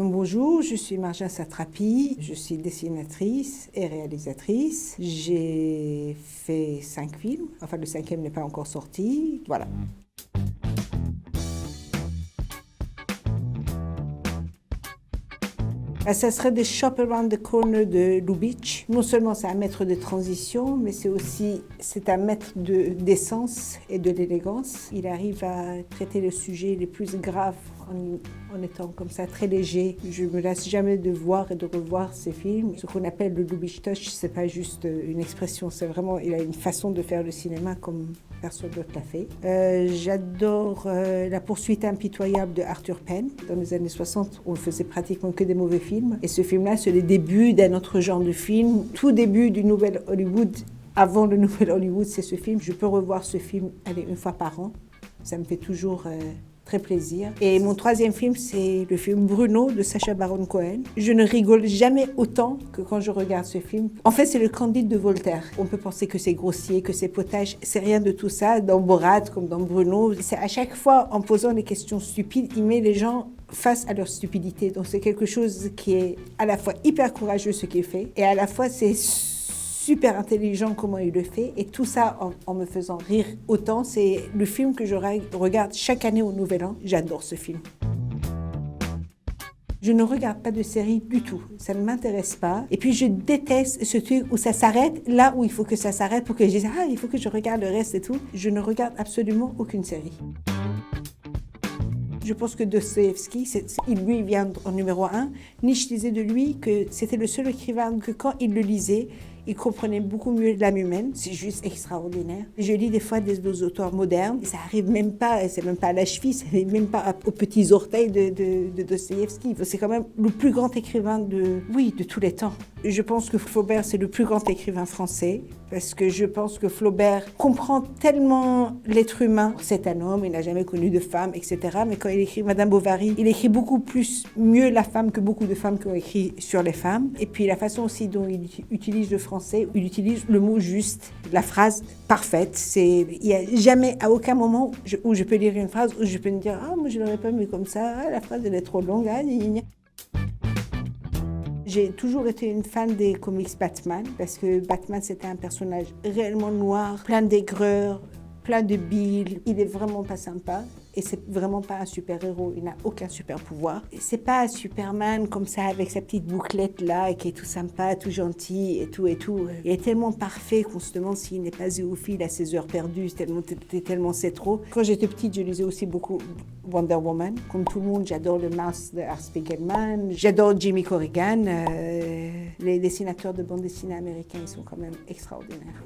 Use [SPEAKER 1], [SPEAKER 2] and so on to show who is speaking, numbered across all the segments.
[SPEAKER 1] Donc, bonjour, je suis Marja Satrapi, je suis dessinatrice et réalisatrice. J'ai fait 5 films, enfin le 5e n'est pas encore sorti, voilà. Ça serait des Shop Around the Corner de Lubitsch. Non seulement c'est un maître de transition, mais c'est un maître d'essence et de l'élégance. Il arrive à traiter les sujets les plus graves en étant comme ça très léger. Je me lasse jamais de voir et de revoir ses films. Ce qu'on appelle le Lubitsch Touch, c'est pas juste une expression, c'est vraiment, il a une façon de faire le cinéma comme personne d'autre l'a fait. J'adore La poursuite impitoyable de Arthur Penn. Dans les années 60, on faisait pratiquement que des mauvais films. Et ce film-là, c'est le début d'un autre genre de film. Tout début du Nouvel Hollywood, avant le Nouvel Hollywood, c'est ce film. Je peux revoir ce film une fois par an. Ça me fait toujours très plaisir. Et mon 3e film, c'est le film Bruno de Sacha Baron Cohen. Je ne rigole jamais autant que quand je regarde ce film. En fait, c'est le Candide de Voltaire. On peut penser que c'est grossier, que c'est potage. C'est rien de tout ça. Dans Borat, comme dans Bruno, c'est à chaque fois, en posant des questions stupides, il met les gens face à leur stupidité. Donc c'est quelque chose qui est à la fois hyper courageux ce qu'il fait, et à la fois c'est super intelligent comment il le fait, et tout ça en me faisant rire autant. C'est le film que je regarde chaque année au Nouvel An. J'adore ce film. Je ne regarde pas de série du tout, ça ne m'intéresse pas. Et puis je déteste ce truc où ça s'arrête là où il faut que ça s'arrête pour que je dise « Ah, il faut que je regarde le reste et tout ». Je ne regarde absolument aucune série. Je pense que Dostoïevski, lui vient en numéro 1. Nietzsche disait de lui que c'était le seul écrivain que quand il le lisait, il comprenait beaucoup mieux l'âme humaine. C'est juste extraordinaire. Je lis des fois des auteurs modernes. Ça arrive même pas, c'est même pas à la cheville, ça n'arrive même pas aux petits orteils de Dostoïevski. C'est quand même le plus grand écrivain de tous les temps. Je pense que Flaubert, c'est le plus grand écrivain français, parce que je pense que Flaubert comprend tellement l'être humain. C'est un homme, il n'a jamais connu de femme, etc. Mais quand il écrit Madame Bovary, il écrit beaucoup mieux la femme que beaucoup de femmes qui ont écrit sur les femmes. Et puis la façon aussi dont il utilise le français, il utilise le mot juste, la phrase parfaite. Il n'y a jamais, à aucun moment, où je peux lire une phrase, où je peux me dire « Ah, moi je ne l'aurais pas mis comme ça, ah, la phrase elle est trop longue, ah, gna, gna. » J'ai toujours été une fan des comics Batman, parce que Batman, c'était un personnage réellement noir, plein d'aigreur, plein de bile. Il est vraiment pas sympa, et c'est vraiment pas un super-héros. Il n'a aucun super-pouvoir. C'est pas un Superman comme ça, avec sa petite bouclette là, qui est tout sympa, tout gentil et tout et tout. Il est tellement parfait qu'on se demande s'il n'est pas zoophile à ses heures perdues, tellement c'est trop. Quand j'étais petite, je lisais aussi beaucoup Wonder Woman. Comme tout le monde, j'adore le Mouse de Art Spiegelman. J'adore Jimmy Corrigan. Les dessinateurs de bande dessinée américains, ils sont quand même extraordinaires.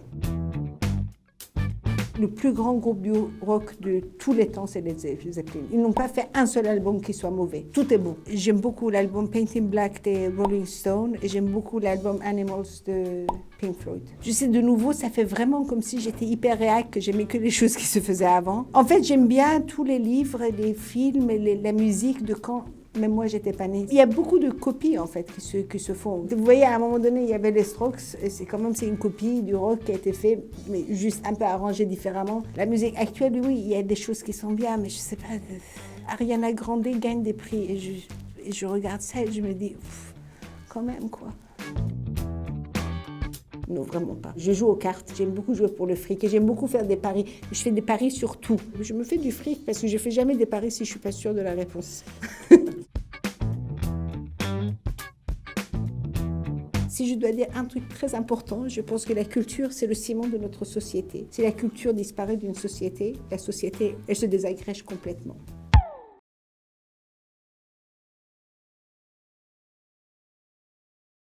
[SPEAKER 1] Le plus grand groupe du rock de tous les temps, c'est Led Zeppelin. Ils n'ont pas fait un seul album qui soit mauvais. Tout est bon. J'aime beaucoup l'album Painting Black des Rolling Stones, et j'aime beaucoup l'album Animals de Pink Floyd. Je sais, de nouveau, ça fait vraiment comme si j'étais hyper réac, que j'aimais que les choses qui se faisaient avant. En fait, j'aime bien tous les livres, les films, et la musique de quand même moi, j'étais pas née. Il y a beaucoup de copies, en fait, qui se font. Vous voyez, à un moment donné, il y avait les Strokes, et c'est une copie du rock qui a été fait, mais juste un peu arrangé différemment. La musique actuelle, oui, il y a des choses qui sont bien, mais je sais pas, Ariana Grande gagne des prix, et je regarde ça et je me dis, quand même, quoi. Non, vraiment pas. Je joue aux cartes, j'aime beaucoup jouer pour le fric, et j'aime beaucoup faire des paris. Je fais des paris sur tout. Je me fais du fric parce que je fais jamais des paris si je suis pas sûre de la réponse. Si je dois dire un truc très important, je pense que la culture, c'est le ciment de notre société. Si la culture disparaît d'une société, la société, elle se désagrège complètement.